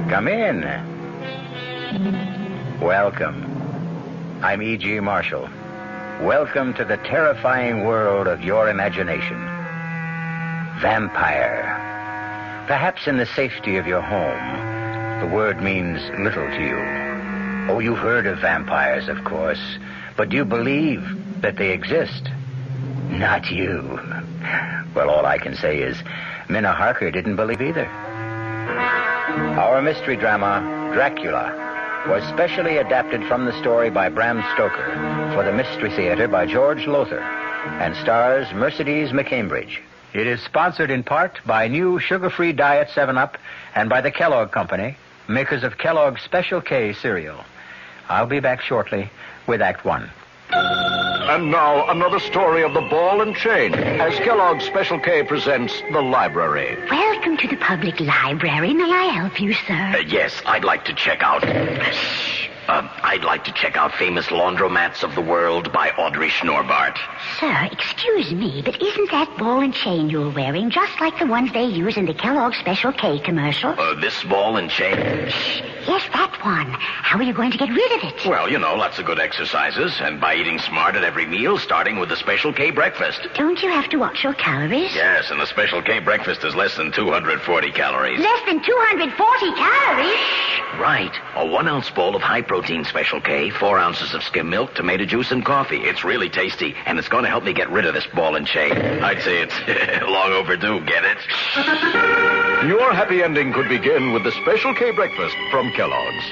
Come in. Welcome. I'm E.G. Marshall. Welcome to the terrifying world of your imagination. Vampire. Perhaps in the safety of your home, the word means little to you. Oh, you've heard of vampires, of course, but do you believe that they exist? Not you. Well, all I can say is Minna Harker didn't believe either. Our mystery drama, Dracula, was specially adapted from the story by Bram Stoker for the Mystery Theater by George Lothar and stars Mercedes McCambridge. It is sponsored in part by new sugar-free Diet 7-Up and by the Kellogg Company, makers of Kellogg's Special K cereal. I'll be back shortly with Act One. And now, another story of the ball and chain, as Kellogg's Special K presents The Library. Welcome to the public library. May I help you, sir? Yes, I'd like to check out... I'd like to check out Famous Laundromats of the World by Audrey Schnorbart. Sir, excuse me, but isn't that ball and chain you're wearing just like the ones they use in the Kellogg's Special K commercials? This ball and chain? Yes, that one. How are you going to get rid of it? Well, lots of good exercises, and by eating smart at every meal, starting with the Special K breakfast. Don't you have to watch your calories? Yes, and the Special K breakfast is less than 240 calories. Less than 240 calories? Right. A 1-ounce bowl of high-protein Special K, 4 ounces of skim milk, tomato juice, and coffee. It's really tasty, and it's going to help me get rid of this ball and chain. I'd say it's long overdue, get it? Your happy ending could begin with the Special K breakfast from Kellogg's.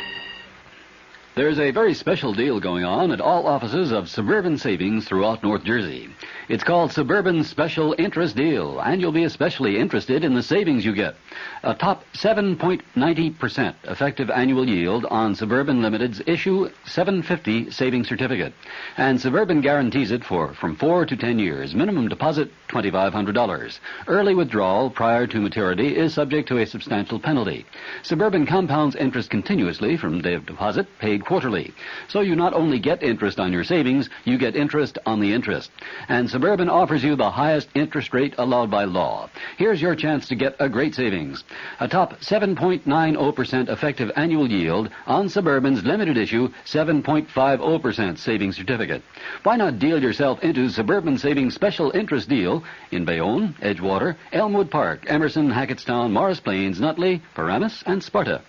There's a very special deal going on at all offices of Suburban Savings throughout North Jersey. It's called Suburban Special Interest Deal, and you'll be especially interested in the savings you get. A top 7.90% effective annual yield on Suburban Limited's issue 750 savings certificate. And Suburban guarantees it from 4 to 10 years. Minimum deposit, $2,500. Early withdrawal prior to maturity is subject to a substantial penalty. Suburban compounds interest continuously from day of deposit, paid quarterly. So you not only get interest on your savings, you get interest on the interest. And Suburban offers you the highest interest rate allowed by law. Here's your chance to get a great savings. A top 7.90% effective annual yield on Suburban's limited issue 7.50% savings certificate. Why not deal yourself into Suburban Savings Special Interest Deal in Bayonne, Edgewater, Elmwood Park, Emerson, Hackettstown, Morris Plains, Nutley, Paramus, and Sparta.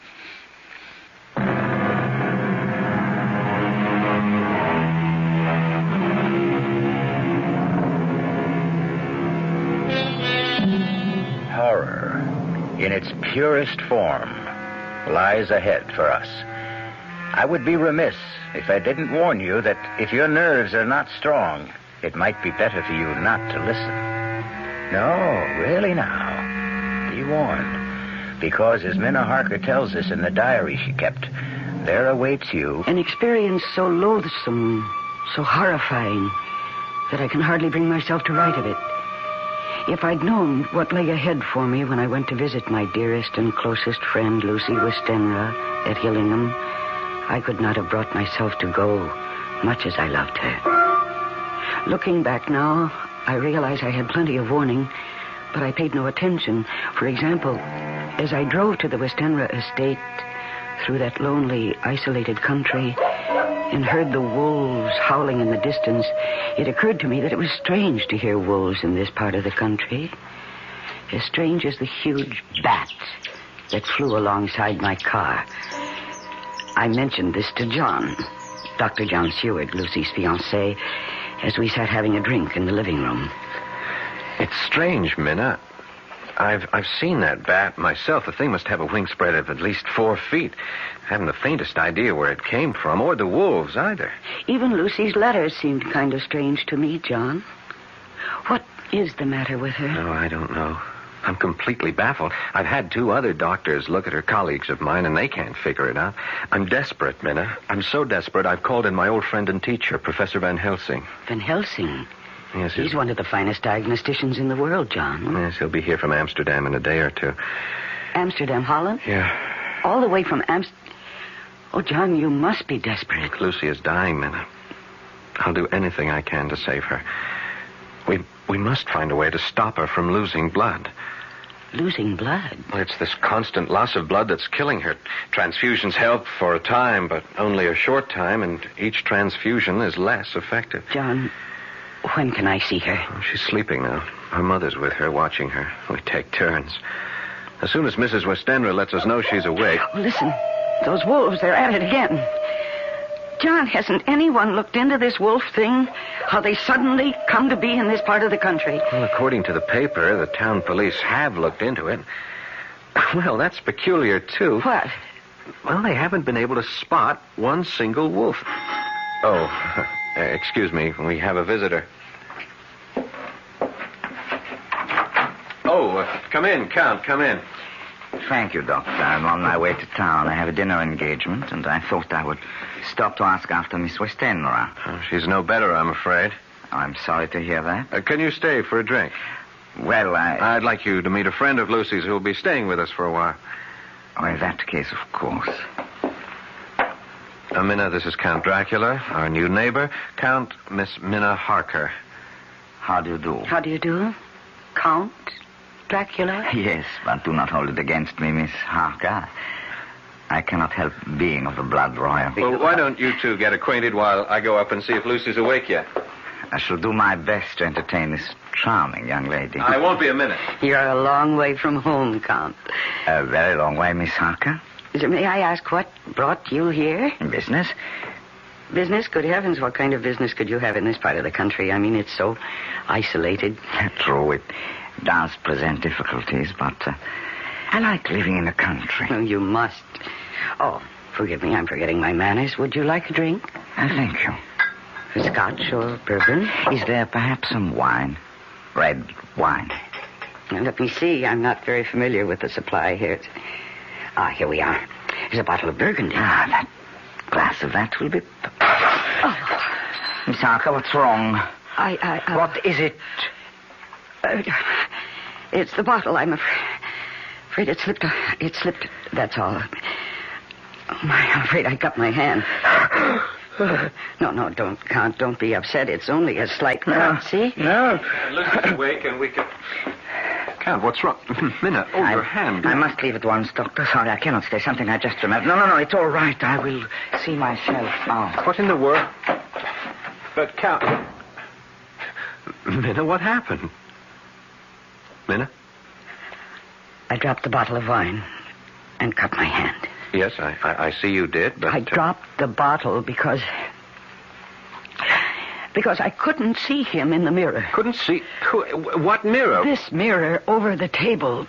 Horror, in its purest form, lies ahead for us. I would be remiss if I didn't warn you that if your nerves are not strong, it might be better for you not to listen. No, really now, be warned. Because as Minna Harker tells us in the diary she kept, there awaits you an experience so loathsome, so horrifying, that I can hardly bring myself to write of it. If I'd known what lay ahead for me when I went to visit my dearest and closest friend, Lucy Westenra, at Hillingham, I could not have brought myself to go, much as I loved her. Looking back now, I realize I had plenty of warning, but I paid no attention. For example, as I drove to the Westenra estate through that lonely, isolated country and heard the wolves howling in the distance, it occurred to me that it was strange to hear wolves in this part of the country. As strange as the huge bat that flew alongside my car. I mentioned this to John, Dr. John Seward, Lucy's fiancé, as we sat having a drink in the living room. It's strange, Minna. I've seen that bat myself. The thing must have a wingspread of at least 4 feet. I haven't the faintest idea where it came from, or the wolves either. Even Lucy's letters seemed kind of strange to me, John. What is the matter with her? No, I don't know. I'm completely baffled. I've had 2 other doctors look at her, colleagues of mine, and they can't figure it out. I'm desperate, Minna. I'm so desperate, I've called in my old friend and teacher, Professor Van Helsing. Van Helsing? Yes, he's one of the finest diagnosticians in the world, John. Yes, he'll be here from Amsterdam in a day or 2. Amsterdam, Holland? Yeah. All the way from Oh, John, you must be desperate. Lucy is dying, Minna. I'll do anything I can to save her. We must find a way to stop her from losing blood. losing blood. Well, it's this constant loss of blood that's killing her. Transfusions help for a time, but only a short time, and each transfusion is less effective. John, when can I see her? Oh, she's sleeping now. Her mother's with her, watching her. We take turns. As soon as Mrs. Westenra lets us know she's awake... Oh, listen, those wolves, they're at it again. John, hasn't anyone looked into this wolf thing? How they suddenly come to be in this part of the country? Well, according to the paper, the town police have looked into it. Well, that's peculiar, too. What? Well, they haven't been able to spot one single wolf. Oh, excuse me. We have a visitor. Oh, come in, Count. Come in. Thank you, Doctor. I'm on my way to town. I have a dinner engagement, and I thought I would stop to ask after Miss Westenra. Oh, she's no better, I'm afraid. I'm sorry to hear that. Can you stay for a drink? Well, I'd like you to meet a friend of Lucy's who will be staying with us for a while. Oh, in that case, of course. Minna, this is Count Dracula, our new neighbor. Count Miss Minna Harker. How do you do? How do you do? Count Dracula? Yes, but do not hold it against me, Miss Harker. I cannot help being of the blood royal. Well, why don't you two get acquainted while I go up and see if Lucy's awake yet? I shall do my best to entertain this charming young lady. I won't be a minute. You're a long way from home, Count. A very long way, Miss Harker. May I ask what brought you here? Business? Business? Good heavens, what kind of business could you have in this part of the country? I mean, it's so isolated. True, it does present difficulties, but I like living in the country. Oh, you must. Oh, forgive me, I'm forgetting my manners. Would you like a drink? Thank you. Scotch or bourbon? Is there perhaps some wine? Red wine? Now, let me see. I'm not very familiar with the supply here. Here we are. There's a bottle of Burgundy. That glass of that will be... Oh. Miss Harker, what's wrong? What is it? It's the bottle. I'm afraid it slipped. It slipped. That's all. Oh, I'm afraid I cut my hand. No, don't be upset. It's only a slight cut, see? No. Lucy's awake and we can... Count, what's wrong? Minna, your hand. I must leave at once, Doctor. Sorry, I cannot stay. Something I just remembered. No, it's all right. I will see myself now. What in the world? But, Count... Minna, what happened? Minna? I dropped the bottle of wine and cut my hand. Yes, I see you did, but... I dropped the bottle because I couldn't see him in the mirror. Couldn't see? What mirror? This mirror over the table.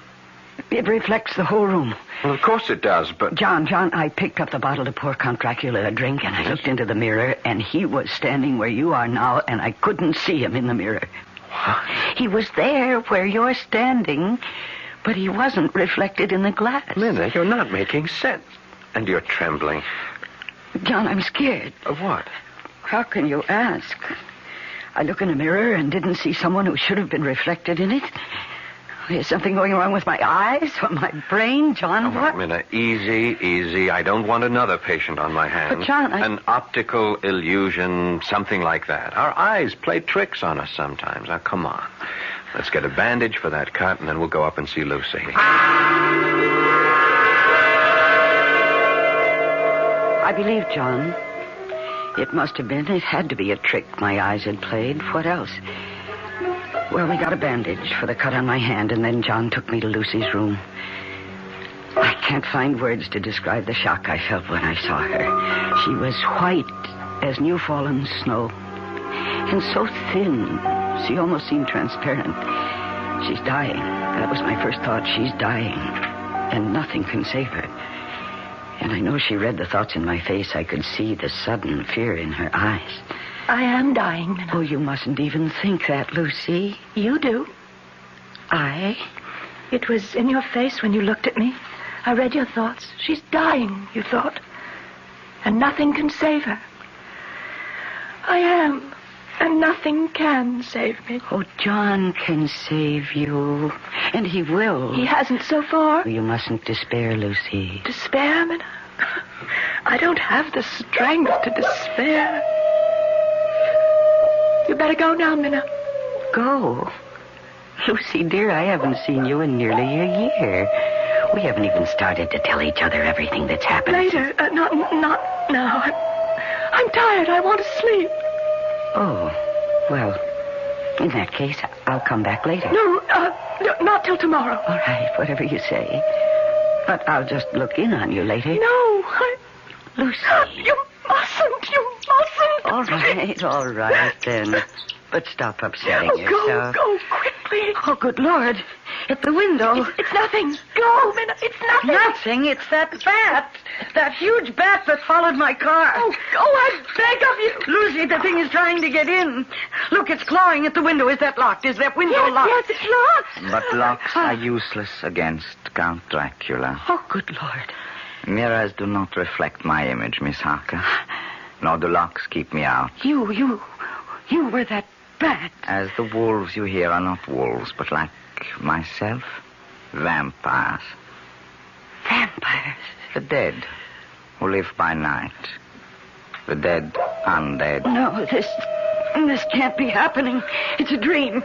It reflects the whole room. Well, of course it does, but... John, I picked up the bottle to pour Count Dracula a drink, and I looked into the mirror, and he was standing where you are now, and I couldn't see him in the mirror. What? He was there where you're standing, but he wasn't reflected in the glass. Minna, you're not making sense. And you're trembling. John, I'm scared. Of what? How can you ask? I look in a mirror and didn't see someone who should have been reflected in it. Is something going wrong with my eyes or my brain, John? What? Minna, easy. I don't want another patient on my hands. But, John, An optical illusion, something like that. Our eyes play tricks on us sometimes. Now, come on. Let's get a bandage for that cut, and then we'll go up and see Lucy. I believe, John. It must have been. It had to be a trick my eyes had played. What else? Well, we got a bandage for the cut on my hand, and then John took me to Lucy's room. I can't find words to describe the shock I felt when I saw her. She was white as new-fallen snow, and so thin, she almost seemed transparent. She's dying. That was my first thought. She's dying, and nothing can save her. And I know she read the thoughts in my face. I could see the sudden fear in her eyes. I am dying, Minna. Oh, you mustn't even think that, Lucy. You do. It was in your face when you looked at me. I read your thoughts. She's dying, you thought. And nothing can save her. I am. And nothing can save me. Oh, John can save you. And he will. He hasn't so far. You mustn't despair, Lucy. Despair, Minna? I don't have the strength to despair. You better go now, Minna. Go? Lucy, dear, I haven't seen you in nearly a year. We haven't even started to tell each other everything that's happened. Later. Not now. I'm tired. I want to sleep. Oh, well, in that case, I'll come back later. No, not till tomorrow. All right, whatever you say. But I'll just look in on you later. No, Lucy. You mustn't. All right, then. But stop upsetting yourself. Go quickly. Oh, good Lord. At the window. It's nothing. Go, Minna. It's nothing. Nothing. It's that bat. That huge bat that followed my car. Oh, go, I beg of you. Lucy, the thing is trying to get in. Look, it's clawing at the window. Is that locked? Is that window locked? Yes, it's locked. But locks are useless against Count Dracula. Oh, good Lord. Mirrors do not reflect my image, Miss Harker. Nor do locks keep me out. You were that bat. As the wolves you hear are not wolves, but like myself, vampires. Vampires? The dead, who live by night. The dead undead. No, this can't be happening. It's a dream.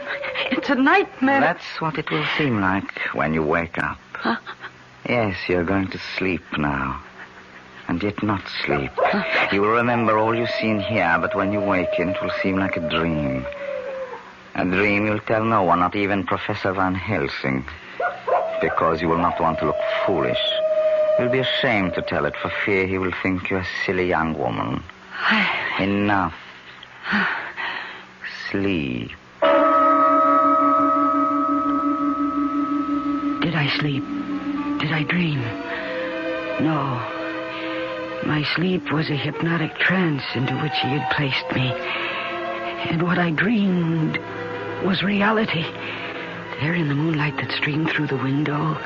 It's a nightmare. That's what it will seem like when you wake up. Huh? Yes, you're going to sleep now. And yet not sleep. You will remember all you've seen here, but when you waken, it will seem like a dream. A dream you'll tell no one, not even Professor Van Helsing. Because you will not want to look foolish. You'll be ashamed to tell it for fear he will think you're a silly young woman. Enough. Sleep. Did I sleep? Did I dream? No. My sleep was a hypnotic trance into which he had placed me. And what I dreamed was reality. There in the moonlight that streamed through the window,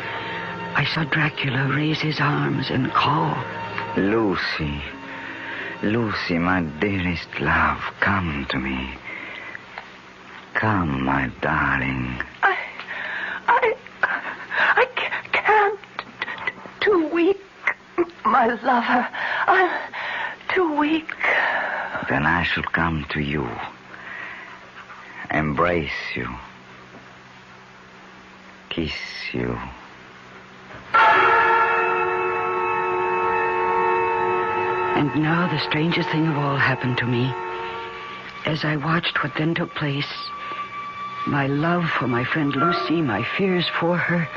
I saw Dracula raise his arms and call. Lucy. Lucy, my dearest love, come to me. Come, my darling. I can't. Too weak. My lover, I'm too weak. Then I shall come to you. Embrace you. Kiss you. And now the strangest thing of all happened to me. As I watched what then took place, my love for my friend Lucy, my fears for her,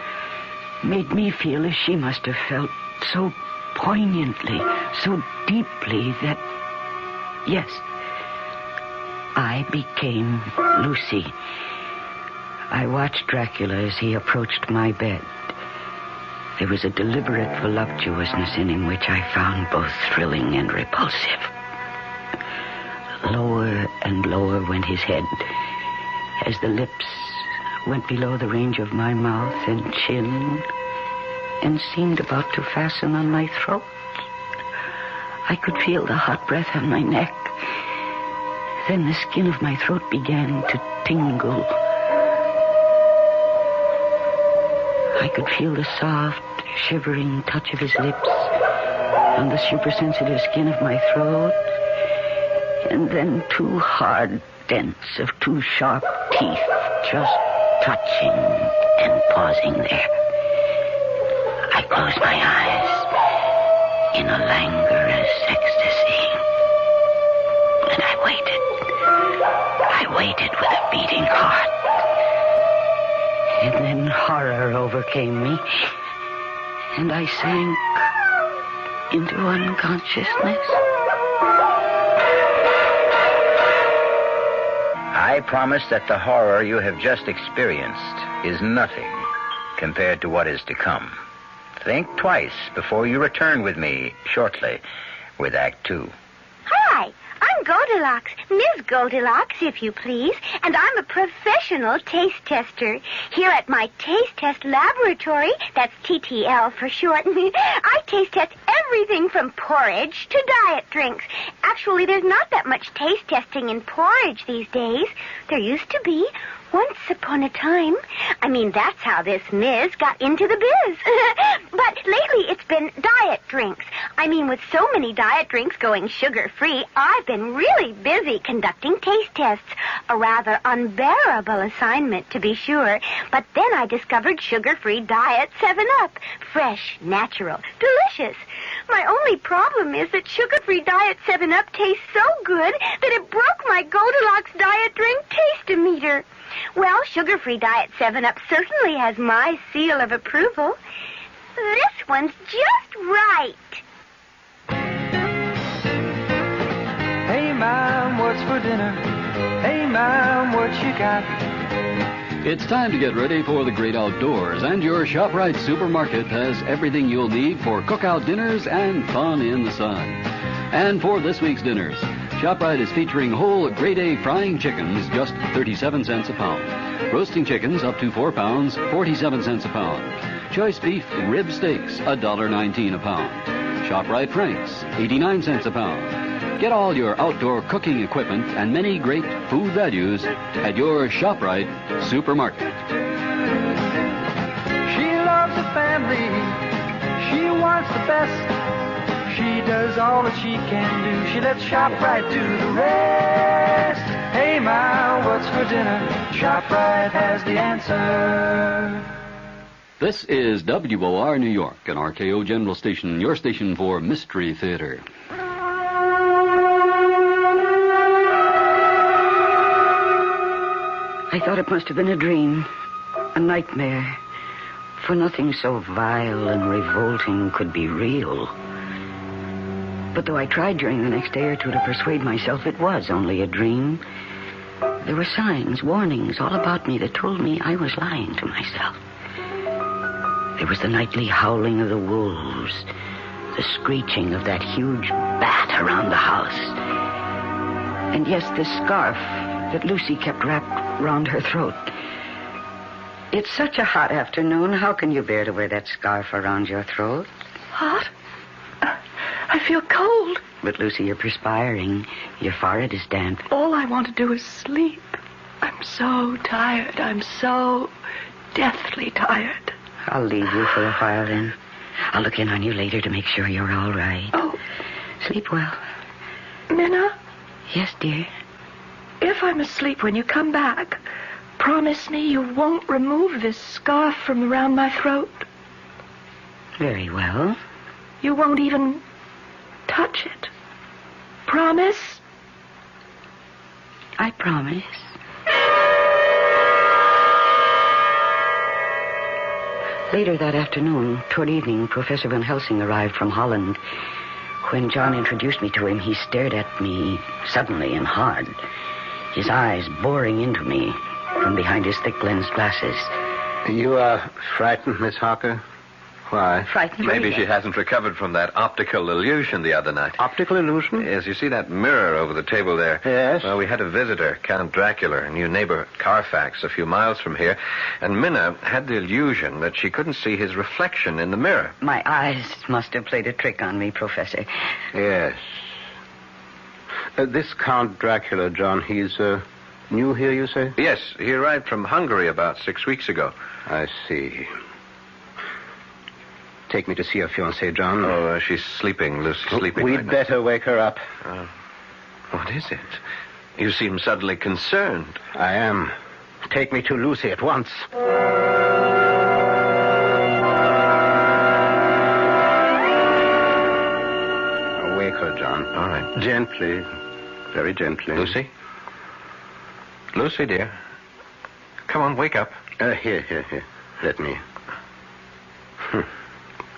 made me feel as she must have felt, so poignantly, so deeply that, yes, I became Lucy. I watched Dracula as he approached my bed. There was a deliberate voluptuousness in him which I found both thrilling and repulsive. Lower and lower went his head as the lips went below the range of my mouth and chin and seemed about to fasten on my throat. I could feel the hot breath on my neck. Then the skin of my throat began to tingle. I could feel the soft, shivering touch of his lips on the supersensitive skin of my throat, and then two hard dents of two sharp teeth just touching and pausing there. I closed my eyes in a languorous ecstasy, and I waited. I waited with a beating heart. And then horror overcame me, and I sank into unconsciousness. I promise that the horror you have just experienced is nothing compared to what is to come. Think twice before you return with me shortly with Act 2. Hi, I'm Goldilocks, Ms. Goldilocks, if you please, and I'm a professional taste tester. Here at my taste test laboratory, that's TTL for short, I taste test everything from porridge to diet drinks. Actually, there's not that much taste testing in porridge these days. There used to be. Once upon a time. I mean, that's how this Miz got into the biz. But lately it's been diet drinks. I mean, with so many diet drinks going sugar-free, I've been really busy conducting taste tests. A rather unbearable assignment, to be sure. But then I discovered sugar-free diet 7-Up. Fresh, natural, delicious. My only problem is that sugar-free diet 7-Up tastes so good that it broke my Goldilocks diet drink taste-o-meter. Well, sugar-free diet 7-Up certainly has my seal of approval. This one's just right. Hey, Mom, what's for dinner? Hey, Mom, what you got? It's time to get ready for the great outdoors, and your ShopRite supermarket has everything you'll need for cookout dinners and fun in the sun. And for this week's dinners, ShopRite is featuring whole grade A frying chickens, just 37 cents a pound. Roasting chickens up to 4 pounds, 47 cents a pound. Choice beef rib steaks, $1.19 a pound. ShopRite Franks, 89 cents a pound. Get all your outdoor cooking equipment and many great food values at your ShopRite supermarket. She loves the family. She wants the best. She does all that she can do. She lets ShopRite do the rest. Hey, Ma, what's for dinner? ShopRite has the answer. This is WOR New York, an RKO General Station, your station for Mystery Theater. I thought it must have been a dream, a nightmare, for nothing so vile and revolting could be real. But though I tried during the next day or two to persuade myself it was only a dream, there were signs, warnings all about me that told me I was lying to myself. There was the nightly howling of the wolves, the screeching of that huge bat around the house, and yes, the scarf that Lucy kept wrapped round her throat. It's such a hot afternoon. How can you bear to wear that scarf around your throat? Hot? I feel cold. But, Lucy, you're perspiring. Your forehead is damp. All I want to do is sleep. I'm so tired. I'm so deathly tired. I'll leave you for a while, then. I'll look in on you later to make sure you're all right. Oh. Sleep well. Minna? Yes, dear? If I'm asleep when you come back, promise me you won't remove this scarf from around my throat. Very well. You won't even touch it. Promise? I promise. Later that afternoon, toward evening, Professor Van Helsing arrived from Holland. When John introduced me to him, he stared at me suddenly and hard, his eyes boring into me from behind his thick lensed glasses. You are frightened, Miss Harker? Why? Frightened? Maybe she hasn't recovered from that optical illusion the other night. Optical illusion? Yes, you see that mirror over the table there? Yes. Well, we had a visitor, Count Dracula, a new neighbor, Carfax, a few miles from here, and Minna had the illusion that she couldn't see his reflection in the mirror. My eyes must have played a trick on me, Professor. Yes. This Count Dracula, John, he's new here, you say? Yes, he arrived from Hungary about 6 weeks ago. I see. Take me to see your fiancée, John. Oh, she's sleeping, Lucy, sleeping We'd right now. better wake her up. What is it? You seem suddenly concerned. I am. Take me to Lucy at once. Wake her, John. All right. Gently. Very gently. Lucy? Lucy, dear. Come on, wake up. Here. Let me.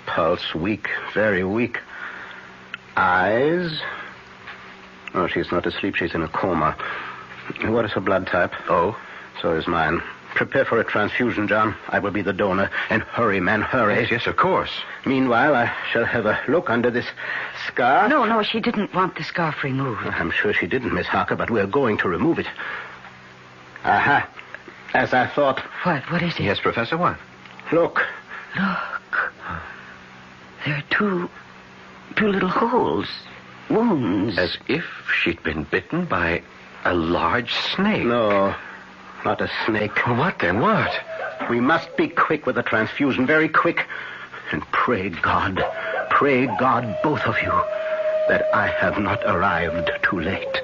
Pulse weak, very weak. Eyes. Oh, she's not asleep. She's in a coma. What is her blood type? Oh? So is mine. Prepare for a transfusion, John. I will be the donor. And hurry, man, hurry. Yes, of course. Meanwhile, I shall have a look under this scarf. No, she didn't want the scarf removed. I'm sure she didn't, Miss Harker, but we're going to remove it. Aha. As I thought. What is it? Yes, Professor, what? Look. Look. There are two little holes. Wounds. As if she'd been bitten by a large snake. No, not a snake. Well, what then? What? We must be quick with the transfusion, very quick. And pray God, both of you, that I have not arrived too late.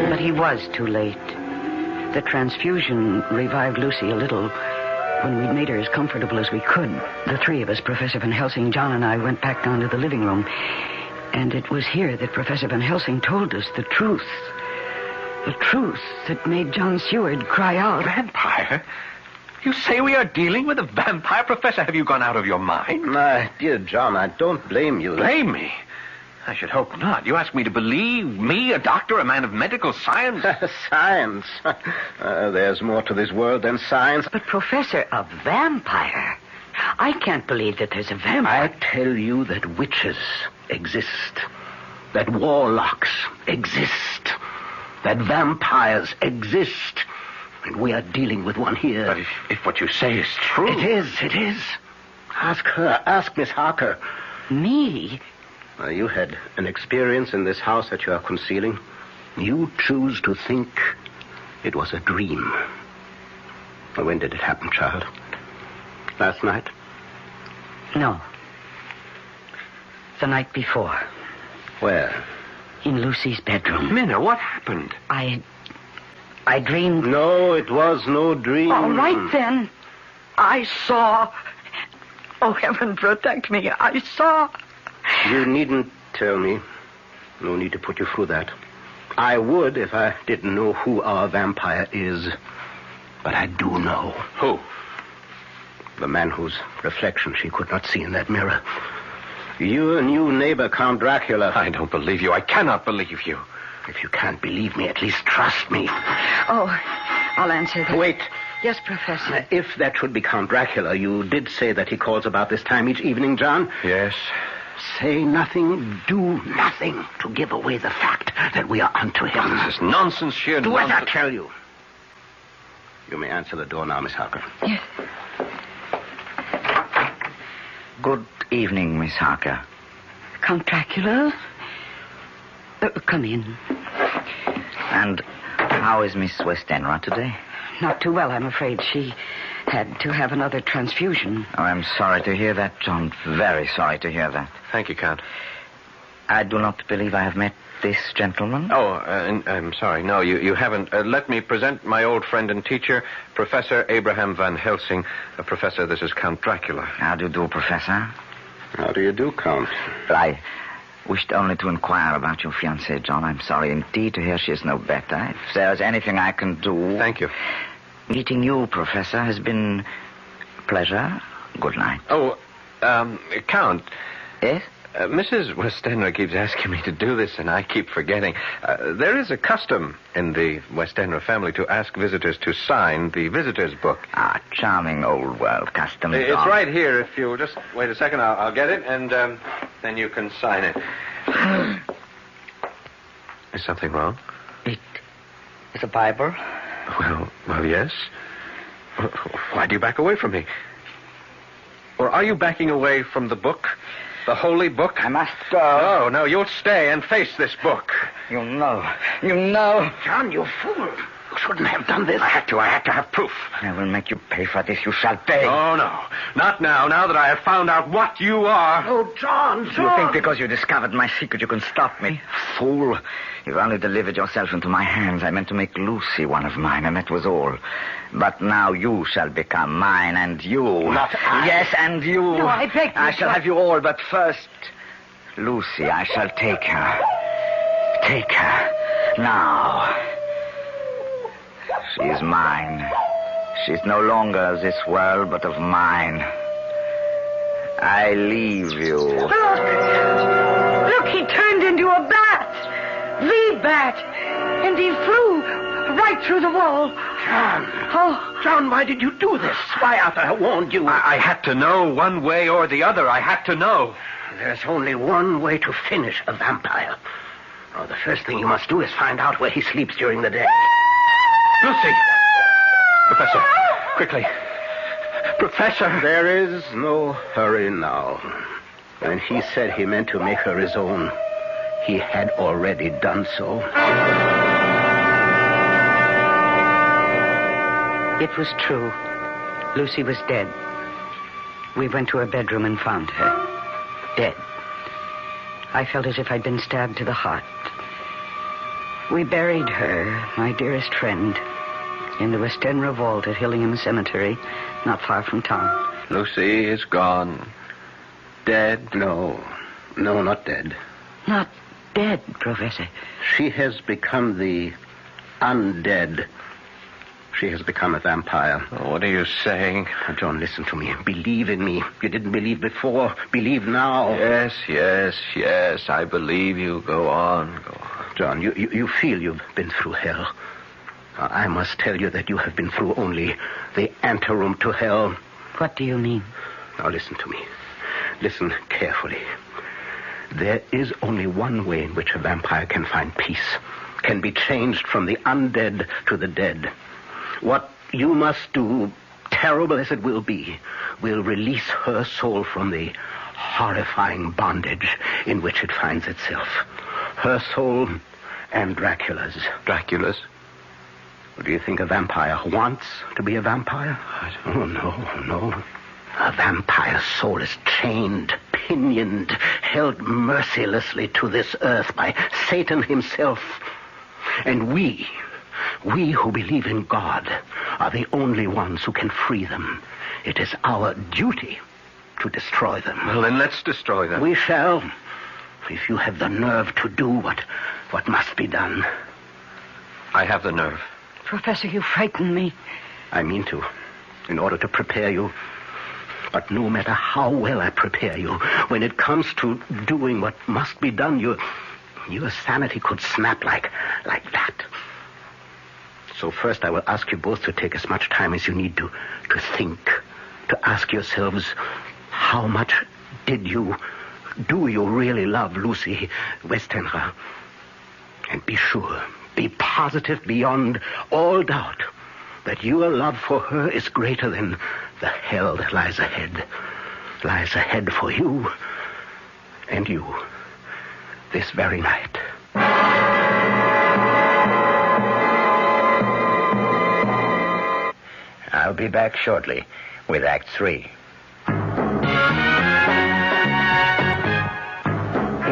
But he was too late. The transfusion revived Lucy a little. When we'd made her as comfortable as we could, the three of us, Professor Van Helsing, John, and I, went back down to the living room. And it was here that Professor Van Helsing told us the truth. The truth that made John Seward cry out. Vampire? You say we are dealing with a vampire? Professor, have you gone out of your mind? My dear John, I don't blame you. Blame me? I should hope not. You ask me to believe me, a doctor, a man of medical science? Science? There's more to this world than science. But, Professor, a vampire? I can't believe that there's a vampire. I tell you that witches exist. That warlocks exist. That vampires exist. And we are dealing with one here. But if what you say is true... It is. Ask her. Ask Miss Harker. Me? You had an experience in this house that you are concealing. You choose to think it was a dream. When did it happen, child? Last night? No. The night before. Where? In Lucy's bedroom. Minna, what happened? I dreamed... No, it was no dream. All right, then. I saw... Oh, heaven protect me. I saw... You needn't tell me. No need to put you through that. I would if I didn't know who our vampire is. But I do know. Who? The man whose reflection she could not see in that mirror. Your new neighbor, Count Dracula. I don't believe you. I cannot believe you. If you can't believe me, at least trust me. Oh, I'll answer that. Wait. Yes, Professor. If that should be Count Dracula, you did say that he calls about this time each evening, John? Yes. Say nothing, do nothing to give away the fact that we are onto him. Oh, this is nonsense, sheer Do nonsense. as I tell you. You may answer the door now, Miss Harker. Yes. Good evening, Miss Harker. Count Dracula? Come in. And how is Miss Westenra today? Not too well, I'm afraid. She had to have another transfusion. Oh, I'm sorry to hear that, John. Very sorry to hear that. Thank you, Count. I do not believe I have met this gentleman. Oh, I'm sorry. No, you haven't. Let me present my old friend and teacher, Professor Abraham Van Helsing. Professor, this is Count Dracula. How do you do, Professor? How do you do, Count? I wished only to inquire about your fiancée, John. I'm sorry indeed to hear she is no better. If there's anything I can do... Thank you. Meeting you, Professor, has been a pleasure. Good night. Oh, Count. Yes? Mrs. Westenra keeps asking me to do this, and I keep forgetting. There is a custom in the Westenra family to ask visitors to sign the visitor's book. Ah, charming old world custom. It's right here. If you'll just wait a second, I'll get it, and then you can sign it. Is something wrong? It's a Bible. Well, yes. Why do you back away from me? Or are you backing away from the book? The holy book? I must go. No, you'll stay and face this book. You know. John, you fool. You shouldn't have done this. I had to have proof. I will make you pay for this. You shall pay. Oh, no. Not now that I have found out what you are. Oh, John. You think because you discovered my secret you can stop me? Fool. You've only delivered yourself into my hands. I meant to make Lucy one of mine, and that was all. But now you shall become mine, and you... Not I. Yes, and you. No, I beg you, I shall have you all, but first... Lucy, I shall take her. Take her. Now. She is mine. She's no longer of this world, but of mine. I leave you. Look, he turned into a bat. The bat. And he flew right through the wall. John. Oh. John, why did you do this? Why, after I warned you? I had to know one way or the other. I had to know. There's only one way to finish a vampire. Oh, the first thing you must do is find out where he sleeps during the day. Lucy! Professor, quickly. Professor! There is no hurry now. When he said he meant to make her his own, he had already done so. It was true. Lucy was dead. We went to her bedroom and found her. Dead. I felt as if I'd been stabbed to the heart. We buried her, my dearest friend, in the West End vault at Hillingham Cemetery, not far from town. Lucy is gone. Dead? No, not dead. Not dead, Professor. She has become the undead. She has become a vampire. Oh, what are you saying? John, listen to me. Believe in me. You didn't believe before. Believe now. Yes. I believe you. Go on. John, you feel you've been through hell. I must tell you that you have been through only the anteroom to hell. What do you mean? Now listen to me. Listen carefully. There is only one way in which a vampire can find peace, can be changed from the undead to the dead. What you must do, terrible as it will be, will release her soul from the horrifying bondage in which it finds itself. Her soul and Dracula's. Dracula's? Do you think a vampire wants to be a vampire? Oh, no. A vampire's soul is chained, pinioned, held mercilessly to this earth by Satan himself. And we who believe in God are the only ones who can free them. It is our duty to destroy them. Well, then let's destroy them. We shall, if you have the nerve to do what must be done. I have the nerve. Professor, you frighten me. I mean to, in order to prepare you. But no matter how well I prepare you, when it comes to doing what must be done, your sanity could snap like that. So first I will ask you both to take as much time as you need to think, to ask yourselves, how much do you really love Lucy Westenra? And be sure, be positive beyond all doubt that your love for her is greater than the hell that lies ahead for you and you this very night. I'll be back shortly with Act 3.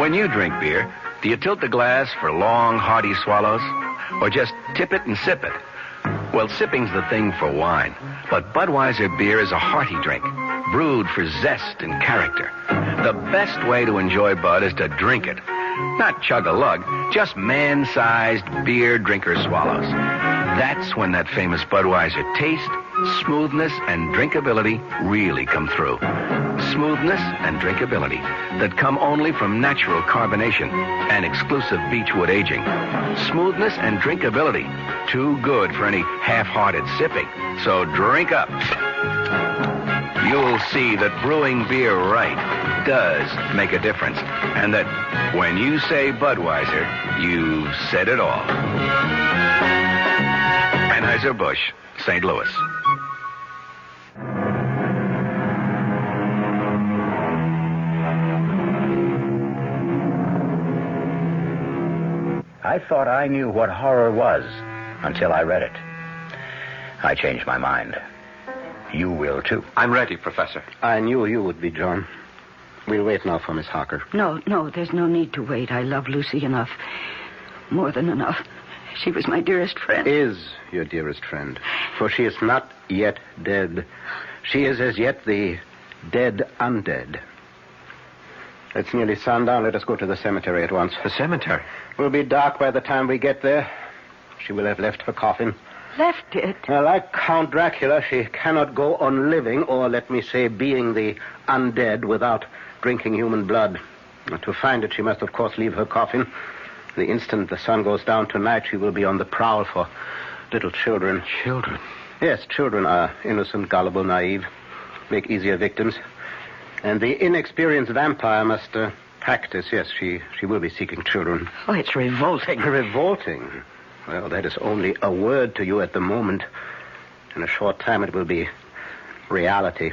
When you drink beer, do you tilt the glass for long, hearty swallows? Or just tip it and sip it? Well, sipping's the thing for wine. But Budweiser beer is a hearty drink, brewed for zest and character. The best way to enjoy Bud is to drink it. Not chug-a-lug, just man-sized beer drinker swallows. That's when that famous Budweiser taste, smoothness, and drinkability really come through. Smoothness and drinkability that come only from natural carbonation and exclusive beechwood aging. Smoothness and drinkability, too good for any half-hearted sipping. So drink up. You'll see that brewing beer right does make a difference. And that when you say Budweiser, you've said it all. Anheuser-Busch, St. Louis. I thought I knew what horror was until I read it. I changed my mind. You will, too. I'm ready, Professor. I knew you would be, John. We'll wait now for Miss Harker. No, there's no need to wait. I love Lucy enough. More than enough. She was my dearest friend. Is your dearest friend. For she is not yet dead. She is as yet the dead undead. It's nearly sundown. Let us go to the cemetery at once. The cemetery? It will be dark by the time we get there. She will have left her coffin. Left it? Well, like Count Dracula, she cannot go on living, or let me say, being the undead without drinking human blood. To find it, she must, of course, leave her coffin. The instant the sun goes down tonight, she will be on the prowl for little children. Children? Yes, children are innocent, gullible, naive, make easier victims. And the inexperienced vampire must practice. Yes, she will be seeking children. Oh, it's revolting. Revolting? Well, that is only a word to you at the moment. In a short time, it will be reality.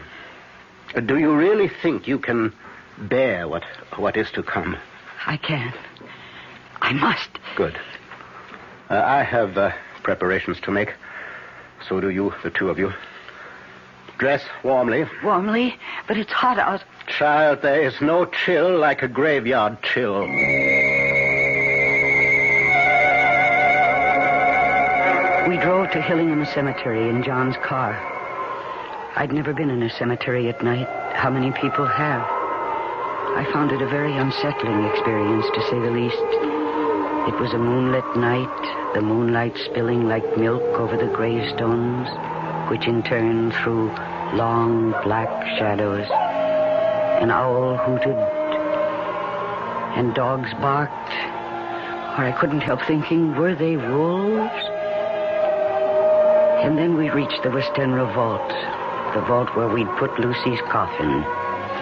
Do you really think you can bear what is to come? I can. I must. Good. I have preparations to make. So do you, the two of you. Dress warmly. Warmly, but it's hot out. Child, there is no chill like a graveyard chill. We drove to Hillingham Cemetery in John's car. I'd never been in a cemetery at night. How many people have? I found it a very unsettling experience, to say the least. It was a moonlit night, the moonlight spilling like milk over the gravestones, which in turn threw long black shadows. An owl hooted, and dogs barked, or I couldn't help thinking, were they wolves? And then we reached the West End vault, the vault where we'd put Lucy's coffin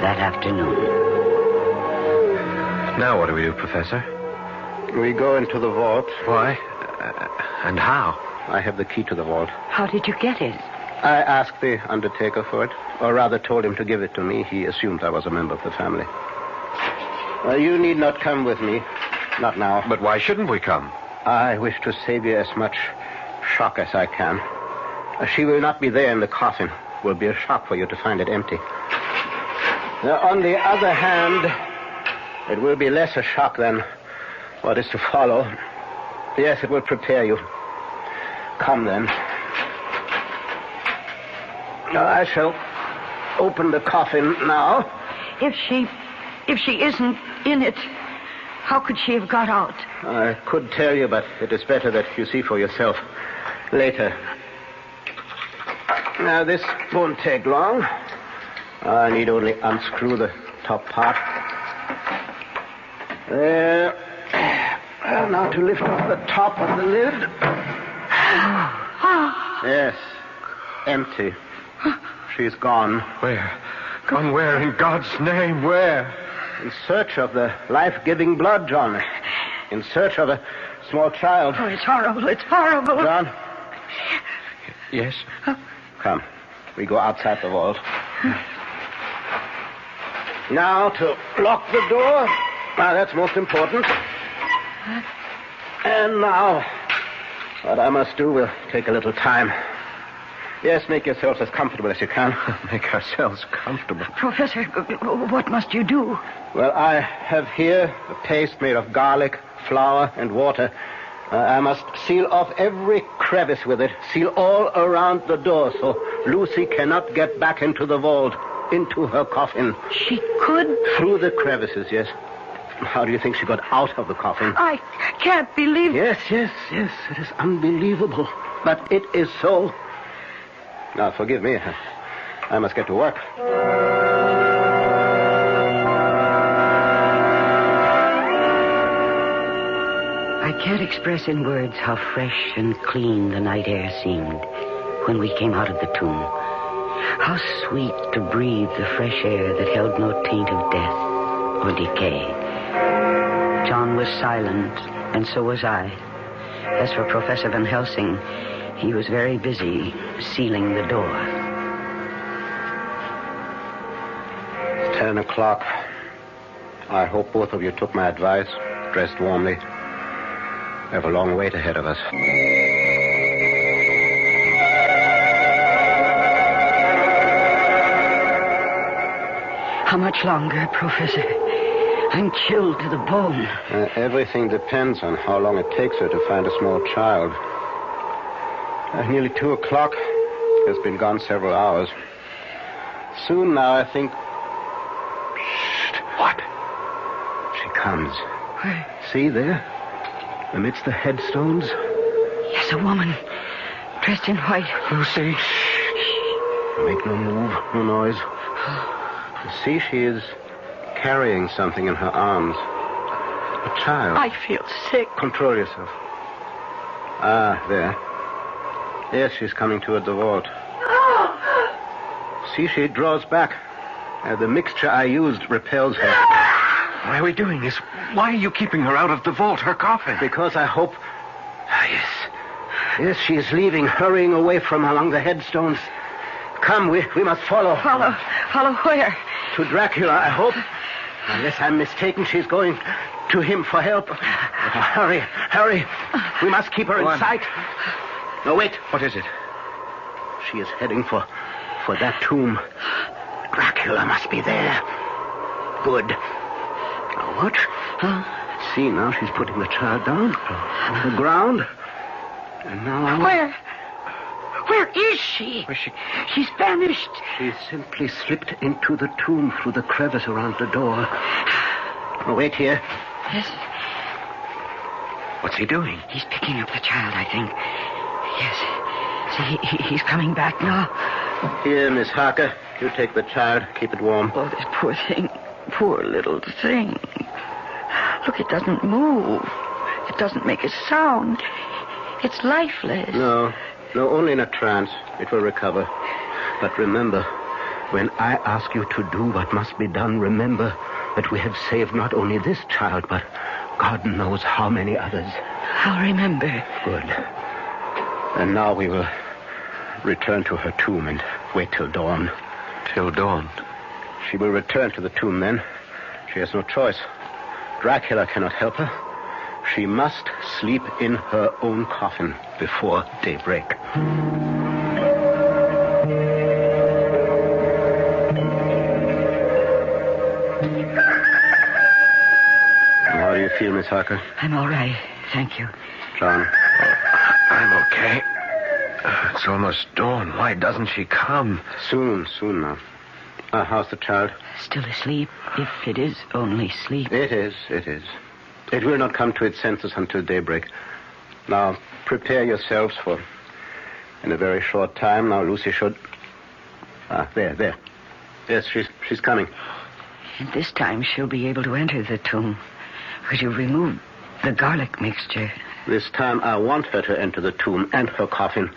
that afternoon. Now what do we do, Professor? We go into the vault. Why? And how? I have the key to the vault. How did you get it? I asked the undertaker for it, or rather told him to give it to me. He assumed I was a member of the family. You need not come with me. Not now. But why shouldn't we come? I wish to save you as much shock as I can. She will not be there in the coffin. It will be a shock for you to find it empty. Now, on the other hand, it will be less a shock than what is to follow. Yes, it will prepare you. Come, then. Now, I shall open the coffin now. If she isn't in it, how could she have got out? I could tell you, but it is better that you see for yourself later. Now, this won't take long. I need only unscrew the top part. There. Now to lift off the top of the lid. Yes. Empty. She's gone. Where? Gone where? In God's name, where? In search of the life-giving blood, John. In search of a small child. Oh, it's horrible. It's horrible. John? Yes? Come. We go outside the vault. Now to lock the door. Now, that's most important. And now, what I must do will take a little time. Yes, make yourselves as comfortable as you can. Make ourselves comfortable. Professor, what must you do? Well, I have here a paste made of garlic, flour, and water. I must seal off every crevice with it. Seal all around the door so Lucy cannot get back into the vault, into her coffin. She could? Through the crevices, yes. How do you think she got out of the coffin? I can't believe... Yes. It is unbelievable. But it is so. Now, forgive me. I must get to work. I can't express in words how fresh and clean the night air seemed when we came out of the tomb. How sweet to breathe the fresh air that held no taint of death or decay. John was silent, and so was I. As for Professor Van Helsing, he was very busy sealing the door. 10 o'clock. I hope both of you took my advice, dressed warmly. We have a long wait ahead of us. How much longer, Professor? I'm chilled to the bone. Everything depends on how long it takes her to find a small child. Nearly 2 o'clock. Has been gone several hours. Soon now, I think... Shh. What? She comes. Where? See there? Amidst the headstones? Yes, a woman. Dressed in white. Lucy. Shh. Make no move, no noise. See, she is carrying something in her arms. A child. I feel sick. Control yourself. Ah, there. Yes, she's coming toward the vault. See, she draws back. The mixture I used repels her. Why are we doing this? Why are you keeping her out of the vault, her coffin? Because I hope... Yes, she is leaving, hurrying away from among the headstones. Come, we must follow. Follow where? To Dracula, I hope. Unless I'm mistaken, she's going to him for help. Hurry. We must keep her in sight. No, wait. What is it? She is heading for that tomb. Dracula must be there. Good. Now watch. See, now she's putting the child down on the ground. And now Where is she? She's vanished. She simply slipped into the tomb through the crevice around the door. Oh, wait here. Yes. What's he doing? He's picking up the child, I think. Yes. See, he's coming back now. Here, Miss Harker. You take the child. Keep it warm. Oh, this poor thing. Poor little thing. Look, it doesn't move. It doesn't make a sound. It's lifeless. No, only in a trance. It will recover. But remember, when I ask you to do what must be done, remember that we have saved not only this child, but God knows how many others. I'll remember. Good. And now we will return to her tomb and wait till dawn. Till dawn? She will return to the tomb then. She has no choice. Dracula cannot help her. She must sleep in her own coffin before daybreak. How do you feel, Miss Harker? I'm all right. Thank you. John? I'm okay. It's almost dawn. Why doesn't she come? Soon now. How's the child? Still asleep, if it is only sleep. It is. It will not come to its senses until daybreak. Now, prepare yourselves for... In a very short time, now Lucy should... there. Yes, she's coming. And this time she'll be able to enter the tomb, because you've removed the garlic mixture. This time I want her to enter the tomb and her coffin.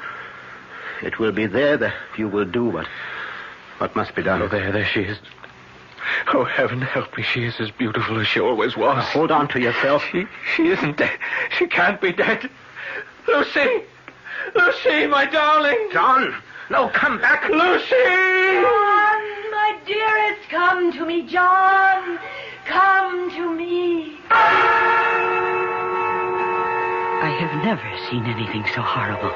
It will be there that you will do what must be done. Oh, there she is. Oh, heaven help me. She is as beautiful as she always was. Now, hold on to yourself. She isn't dead. She can't be dead. Lucy! Lucy, my darling! John! No, come back! Lucy! John, my dearest, come to me, John. Come to me. I have never seen anything so horrible.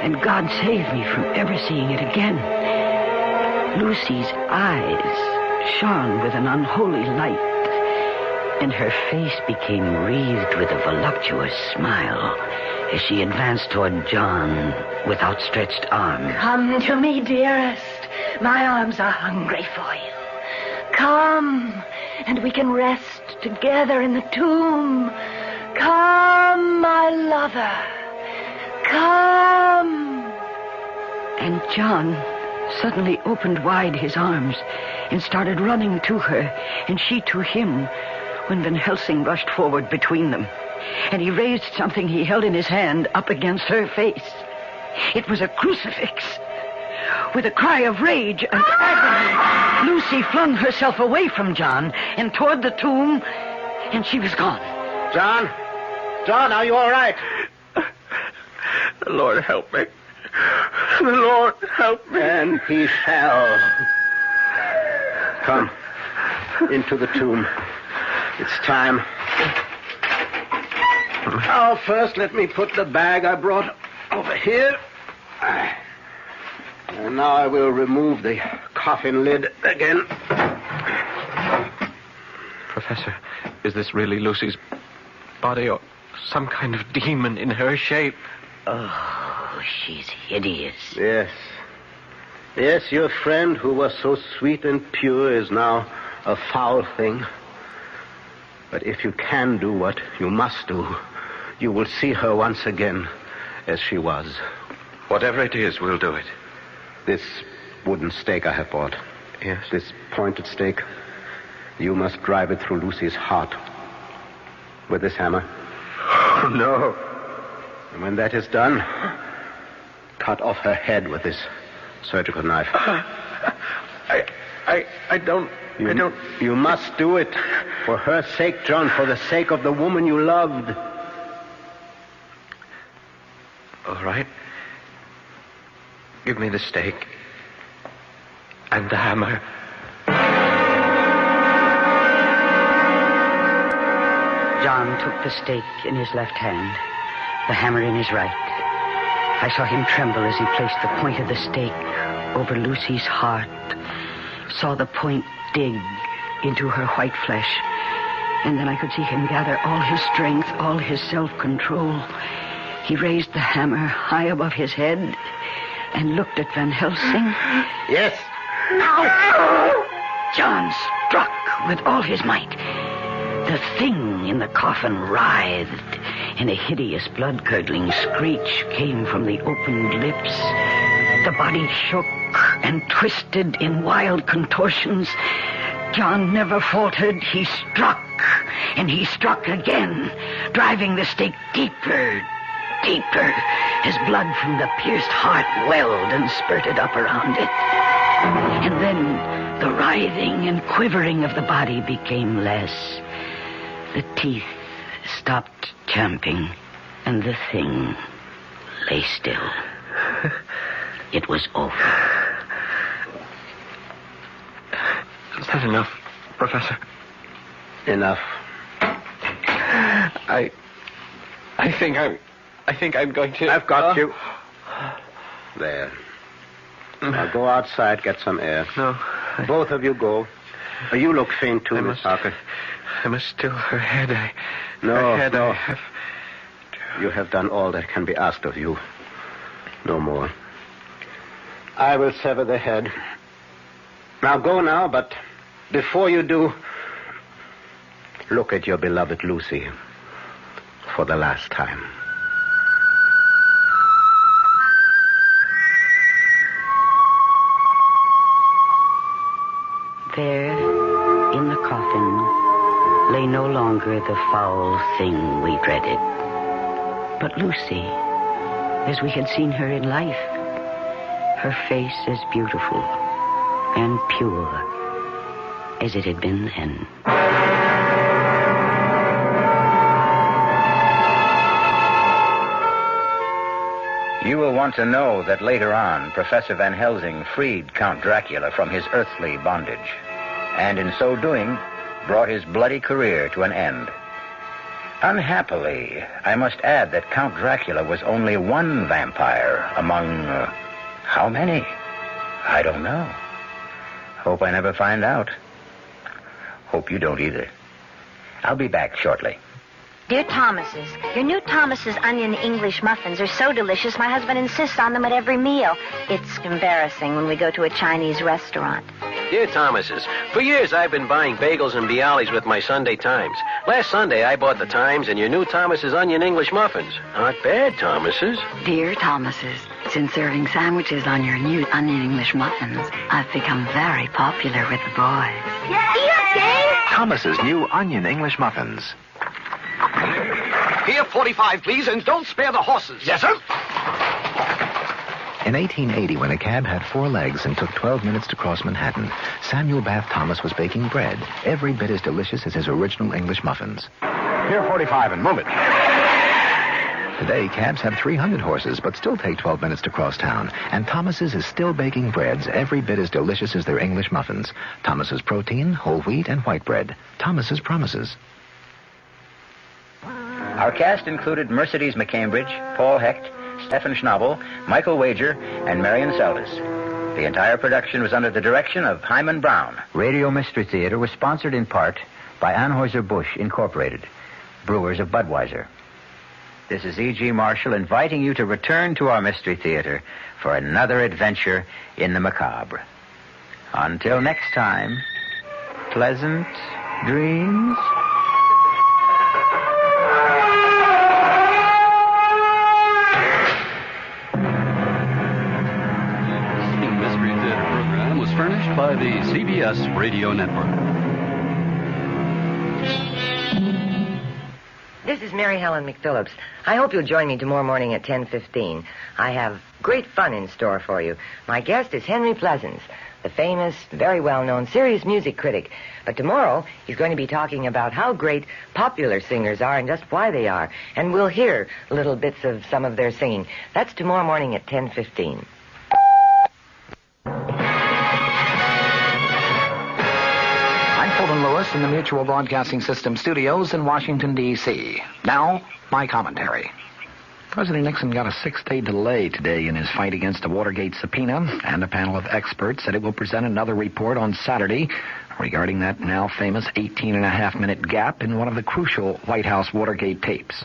And God save me from ever seeing it again. Lucy's eyes shone with an unholy light, and her face became wreathed with a voluptuous smile as she advanced toward John with outstretched arms. Come to me, dearest. My arms are hungry for you. Come, and we can rest together in the tomb. Come, my lover. Come. And John suddenly opened wide his arms and started running to her, and she to him, when Van Helsing rushed forward between them. And he raised something he held in his hand up against her face. It was a crucifix. With a cry of rage and agony, Lucy flung herself away from John and toward the tomb, and she was gone. John, are you all right? The Lord help me. The Lord help me. And he shall. Come, into the tomb. It's time. Now, first, let me put the bag I brought over here. And now I will remove the coffin lid again. Professor, is this really Lucy's body or some kind of demon in her shape? Oh, she's hideous. Yes. Yes, your friend who was so sweet and pure is now a foul thing. But if you can do what you must do, you will see her once again as she was. Whatever it is, we'll do it. This wooden stake I have bought. Yes? This pointed stake. You must drive it through Lucy's heart. With this hammer. Oh, no. And when that is done, cut off her head with this surgical knife. I don't... You must do it. For her sake, John. For the sake of the woman you loved. All right. Give me the stake. And the hammer. John took the stake in his left hand, the hammer in his right. I saw him tremble as he placed the point of the stake over Lucy's heart, saw the point dig into her white flesh, and then I could see him gather all his strength, all his self-control. He raised the hammer high above his head and looked at Van Helsing. Yes. Ow! John struck with all his might. The thing in the coffin writhed, and a hideous blood-curdling screech came from the opened lips. The body shook and twisted in wild contortions. John never faltered. He struck, and he struck again, driving the stake deeper, deeper, as blood from the pierced heart welled and spurted up around it. And then the writhing and quivering of the body became less. The teeth stopped champing, and the thing lay still. It was over. Is that enough, Professor? Enough. I think I'm going to... I've got you. There. Now go outside, get some air. No. Both of you go. You look faint too, Miss Harker. I must still her head. No. Have... You have done all that can be asked of you. No more. I will sever the head. Now go now, but before you do, look at your beloved Lucy for the last time. There, in the coffin, lay no longer the foul thing we dreaded, but Lucy, as we had seen her in life, her face as beautiful and pure as it had been then. You will want to know that later on, Professor Van Helsing freed Count Dracula from his earthly bondage, and in so doing, brought his bloody career to an end. Unhappily, I must add that Count Dracula was only one vampire among, how many? I don't know. Hope I never find out. Hope you don't either. I'll be back shortly. Dear Thomas's, your new Thomas's onion English muffins are so delicious, my husband insists on them at every meal. It's embarrassing when we go to a Chinese restaurant. Dear Thomas's, for years I've been buying bagels and Bialys with my Sunday Times. Last Sunday I bought the Times and your new Thomas's onion English muffins. Not bad, Thomas's. Dear Thomas's, since serving sandwiches on your new onion English muffins, I've become very popular with the boys. Yay! Thomas's new onion English muffins. Here, 45, please, and don't spare the horses. Yes, sir. In 1880, when a cab had 4 legs and took 12 minutes to cross Manhattan, Samuel Bath Thomas was baking bread, every bit as delicious as his original English muffins. Here, 45, and move it. Today, cabs have 300 horses, but still take 12 minutes to cross town. And Thomas's is still baking breads every bit as delicious as their English muffins. Thomas's protein, whole wheat, and white bread. Thomas's promises. Our cast included Mercedes McCambridge, Paul Hecht, Stephen Schnabel, Michael Wager, and Marion Seldes. The entire production was under the direction of Hyman Brown. Radio Mystery Theater was sponsored in part by Anheuser-Busch Incorporated, brewers of Budweiser. This is E.G. Marshall inviting you to return to our Mystery Theater for another adventure in the macabre. Until next time, pleasant dreams. Furnished by the CBS Radio Network. This is Mary Helen McPhillips. I hope you'll join me tomorrow morning at 10:15. I have great fun in store for you. My guest is Henry Pleasance, the famous, very well-known serious music critic. But tomorrow, he's going to be talking about how great popular singers are and just why they are. And we'll hear little bits of some of their singing. That's tomorrow morning at 10:15. Sheldon Lewis in the Mutual Broadcasting System studios in Washington, D.C. Now, my commentary. President Nixon got a 6-day delay today in his fight against a Watergate subpoena, and a panel of experts said it will present another report on Saturday regarding that now famous 18-and-a-half-minute gap in one of the crucial White House Watergate tapes.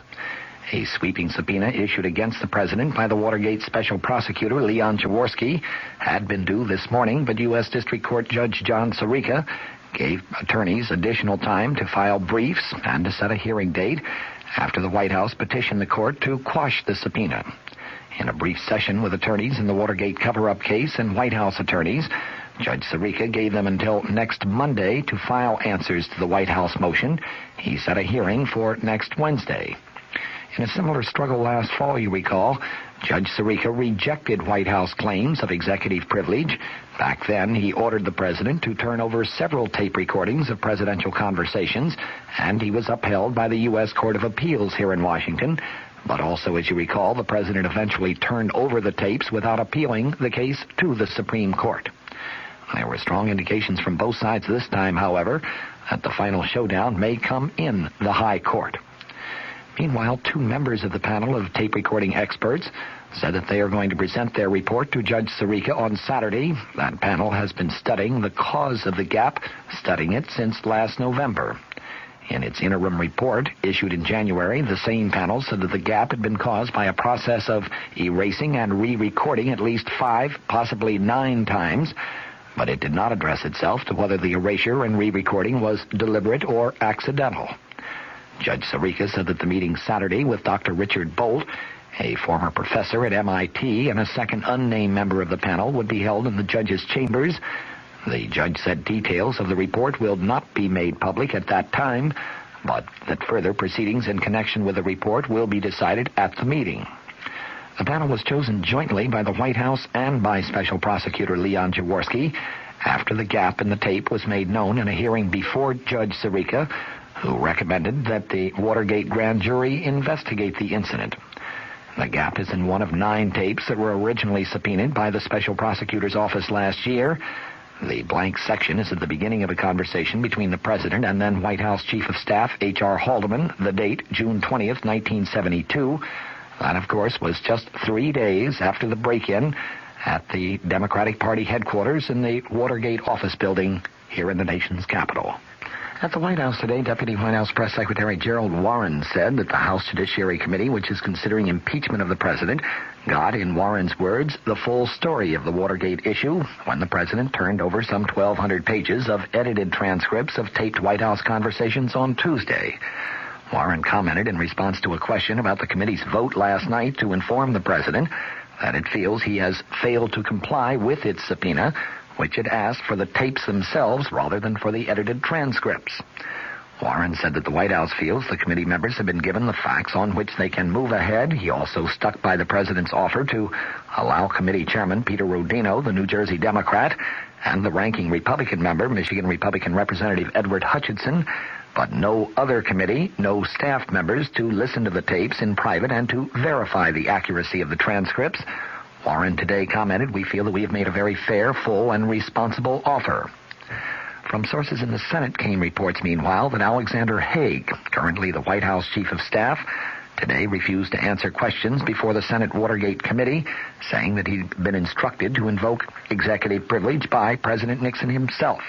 A sweeping subpoena issued against the president by the Watergate special prosecutor Leon Jaworski had been due this morning, but U.S. District Court Judge John Sirica gave attorneys additional time to file briefs and to set a hearing date after the White House petitioned the court to quash the subpoena. In a brief session with attorneys in the Watergate cover-up case and White House attorneys, Judge Sirica gave them until next Monday to file answers to the White House motion. He set a hearing for next Wednesday. In a similar struggle last fall, you recall, Judge Sirica rejected White House claims of executive privilege. Back then, he ordered the president to turn over several tape recordings of presidential conversations, and he was upheld by the U.S. Court of Appeals here in Washington. But also, as you recall, the president eventually turned over the tapes without appealing the case to the Supreme Court. There were strong indications from both sides this time, however, that the final showdown may come in the High Court. Meanwhile, 2 members of the panel of tape recording experts said that they are going to present their report to Judge Sirica on Saturday. That panel has been studying the cause of the gap, studying it since last November. In its interim report, issued in January, the same panel said that the gap had been caused by a process of erasing and re-recording at least 5, possibly 9 times, but it did not address itself to whether the erasure and re-recording was deliberate or accidental. Judge Sirica said that the meeting Saturday with Dr. Richard Bolt, a former professor at MIT, and a second unnamed member of the panel would be held in the judge's chambers. The judge said details of the report will not be made public at that time, but that further proceedings in connection with the report will be decided at the meeting. The panel was chosen jointly by the White House and by Special Prosecutor Leon Jaworski after the gap in the tape was made known in a hearing before Judge Sirica, who recommended that the Watergate grand jury investigate the incident. The gap is in one of 9 tapes that were originally subpoenaed by the special prosecutor's office last year. The blank section is at the beginning of a conversation between the president and then White House Chief of Staff H.R. Haldeman, the date June 20th, 1972. That, of course, was just 3 days after the break-in at the Democratic Party headquarters in the Watergate office building here in the nation's capital. At the White House today, Deputy White House Press Secretary Gerald Warren said that the House Judiciary Committee, which is considering impeachment of the president, got, in Warren's words, the full story of the Watergate issue when the president turned over some 1,200 pages of edited transcripts of taped White House conversations on Tuesday. Warren commented in response to a question about the committee's vote last night to inform the president that it feels he has failed to comply with its subpoena, which had asked for the tapes themselves rather than for the edited transcripts. Warren said that the White House feels the committee members have been given the facts on which they can move ahead. He also stuck by the president's offer to allow committee chairman Peter Rodino, the New Jersey Democrat, and the ranking Republican member, Michigan Republican Representative Edward Hutchinson, but no other committee, no staff members, to listen to the tapes in private and to verify the accuracy of the transcripts. Warren today commented, "We feel that we have made a very fair, full, and responsible offer." From sources in the Senate came reports, meanwhile, that Alexander Haig, currently the White House Chief of Staff, today refused to answer questions before the Senate Watergate Committee, saying that he'd been instructed to invoke executive privilege by President Nixon himself.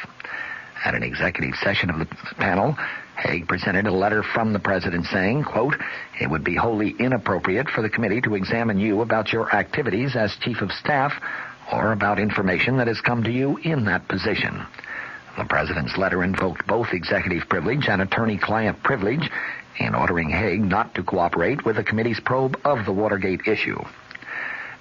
At an executive session of the panel, Haig presented a letter from the president saying, quote, "It would be wholly inappropriate for the committee to examine you about your activities as Chief of Staff or about information that has come to you in that position." The president's letter invoked both executive privilege and attorney-client privilege in ordering Haig not to cooperate with the committee's probe of the Watergate issue.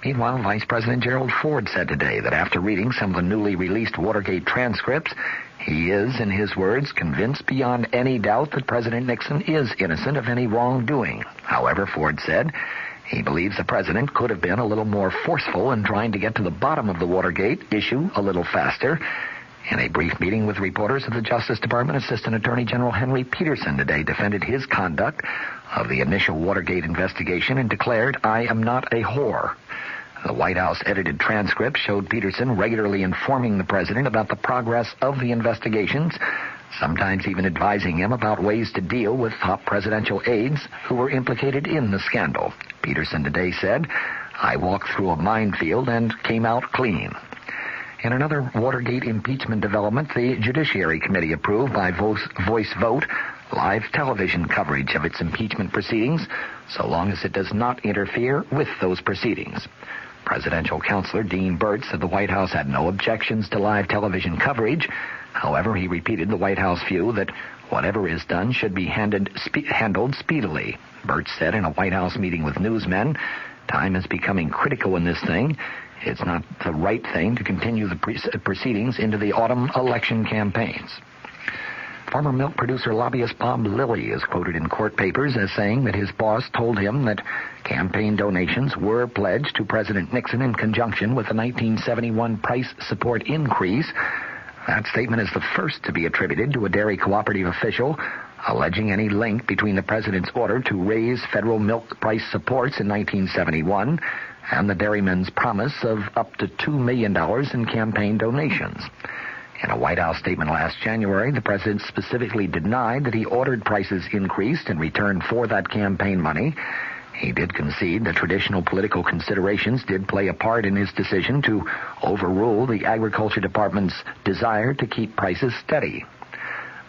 Meanwhile, Vice President Gerald Ford said today that after reading some of the newly released Watergate transcripts, he is, in his words, convinced beyond any doubt that President Nixon is innocent of any wrongdoing. However, Ford said, he believes the president could have been a little more forceful in trying to get to the bottom of the Watergate issue a little faster. In a brief meeting with reporters at the Justice Department, Assistant Attorney General Henry Peterson today defended his conduct of the initial Watergate investigation and declared, "I am not a whore." The White House edited transcript showed Peterson regularly informing the president about the progress of the investigations, sometimes even advising him about ways to deal with top presidential aides who were implicated in the scandal. Peterson today said, "I walked through a minefield and came out clean." In another Watergate impeachment development, the Judiciary Committee approved by voice vote live television coverage of its impeachment proceedings, so long as it does not interfere with those proceedings. Presidential counselor Dean Burt said the White House had no objections to live television coverage. However, he repeated the White House view that whatever is done should be handled speedily. Burt said in a White House meeting with newsmen, "Time is becoming critical in this thing. It's not the right thing to continue the proceedings into the autumn election campaigns." Former milk producer lobbyist Bob Lilly is quoted in court papers as saying that his boss told him that campaign donations were pledged to President Nixon in conjunction with the 1971 price support increase. That statement is the first to be attributed to a dairy cooperative official, alleging any link between the president's order to raise federal milk price supports in 1971 and the dairymen's promise of up to $2 million in campaign donations. In a White House statement last January, the president specifically denied that he ordered prices increased in return for that campaign money. He did concede that traditional political considerations did play a part in his decision to overrule the Agriculture Department's desire to keep prices steady.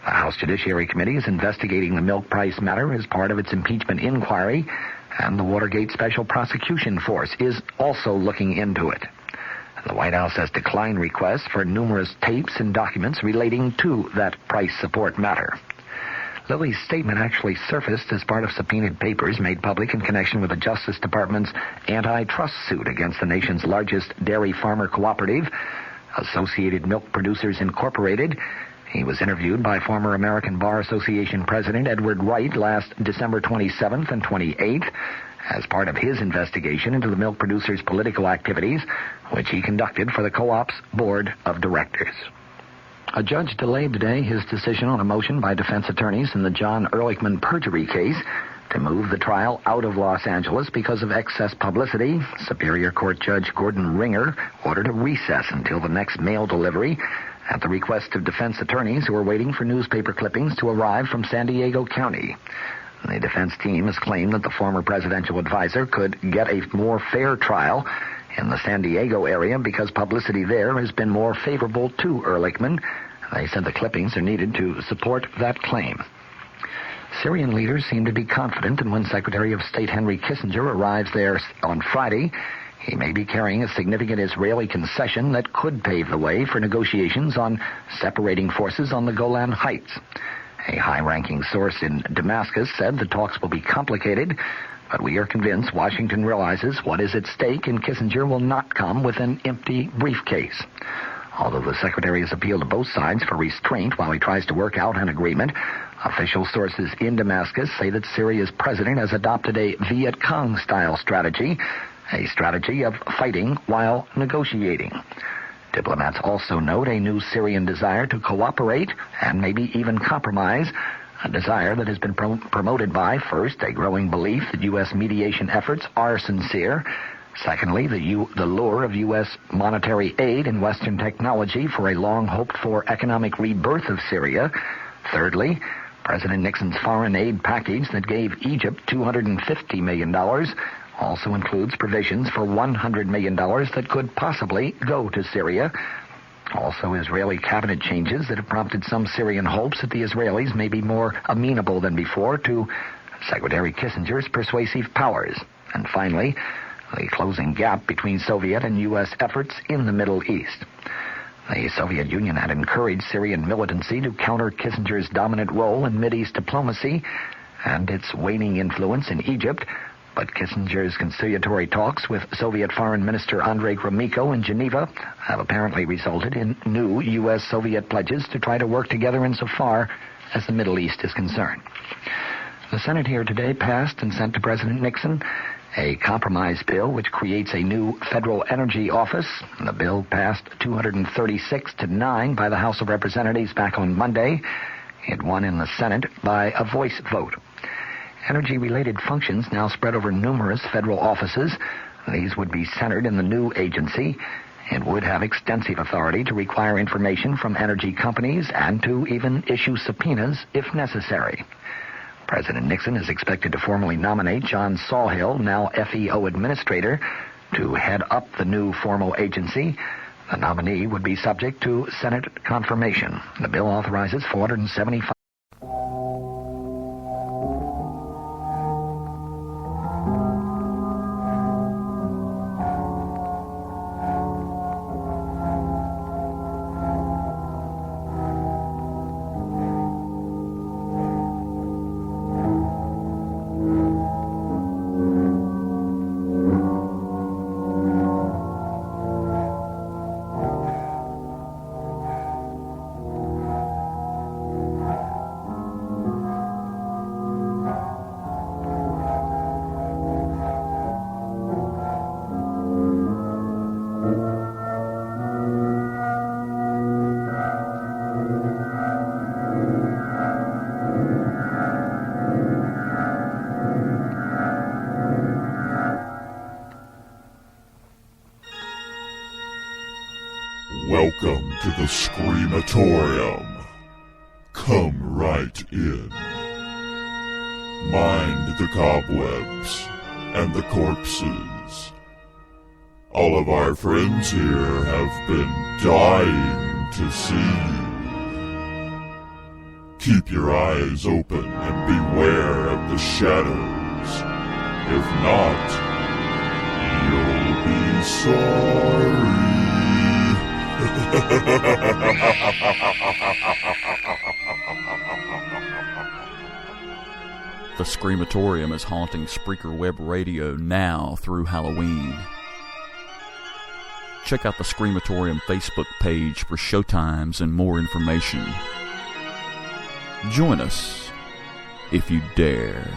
The House Judiciary Committee is investigating the milk price matter as part of its impeachment inquiry, and the Watergate Special Prosecution Force is also looking into it. The White House has declined requests for numerous tapes and documents relating to that price support matter. Lilly's statement actually surfaced as part of subpoenaed papers made public in connection with the Justice Department's antitrust suit against the nation's largest dairy farmer cooperative, Associated Milk Producers Incorporated. He was interviewed by former American Bar Association President Edward Wright last December 27th and 28th as part of his investigation into the milk producers' political activities, which he conducted for the co-op's board of directors. A judge delayed today his decision on a motion by defense attorneys in the John Ehrlichman perjury case to move the trial out of Los Angeles because of excess publicity. Superior Court Judge Gordon Ringer ordered a recess until the next mail delivery at the request of defense attorneys who are waiting for newspaper clippings to arrive from San Diego County. The defense team has claimed that the former presidential advisor could get a more fair trial in the San Diego area because publicity there has been more favorable to Ehrlichman. They said the clippings are needed to support that claim. Syrian leaders seem to be confident, and when Secretary of State Henry Kissinger arrives there on Friday, he may be carrying a significant Israeli concession that could pave the way for negotiations on separating forces on the Golan Heights. A high-ranking source in Damascus said the talks will be complicated, but we are convinced Washington realizes what is at stake, and Kissinger will not come with an empty briefcase. Although the secretary has appealed to both sides for restraint while he tries to work out an agreement, official sources in Damascus say that Syria's president has adopted a Viet Cong-style strategy, a strategy of fighting while negotiating. Diplomats also note a new Syrian desire to cooperate and maybe even compromise, a desire that has been promoted by, first, a growing belief that U.S. mediation efforts are sincere, secondly, the lure of U.S. monetary aid and Western technology for a long-hoped-for economic rebirth of Syria, thirdly, President Nixon's foreign aid package that gave Egypt $250 million also includes provisions for $100 million that could possibly go to Syria. Also, Israeli cabinet changes that have prompted some Syrian hopes that the Israelis may be more amenable than before to Secretary Kissinger's persuasive powers. And finally, the closing gap between Soviet and U.S. efforts in the Middle East. The Soviet Union had encouraged Syrian militancy to counter Kissinger's dominant role in Mideast diplomacy and its waning influence in Egypt, but Kissinger's conciliatory talks with Soviet Foreign Minister Andrei Gromyko in Geneva have apparently resulted in new U.S.-Soviet pledges to try to work together insofar as the Middle East is concerned. The Senate here today passed and sent to President Nixon a compromise bill which creates a new federal energy office. The bill passed 236-9 by the House of Representatives back on Monday. It won in the Senate by a voice vote. Energy-related functions now spread over numerous federal offices. These would be centered in the new agency. It would have extensive authority to require information from energy companies and to even issue subpoenas if necessary. President Nixon is expected to formally nominate John Sawhill, now FEO administrator, to head up the new formal agency. The nominee would be subject to Senate confirmation. The bill authorizes $475. Welcome to the Screamatorium. Come right in. Mind the cobwebs and the corpses. All of our friends here have been dying to see you. Keep your eyes open and beware of the shadows. If not, you'll be sorry. The Screamatorium is haunting Spreaker Web Radio now through Halloween. Check out the Screamatorium Facebook page for showtimes and more information. Join us if you dare.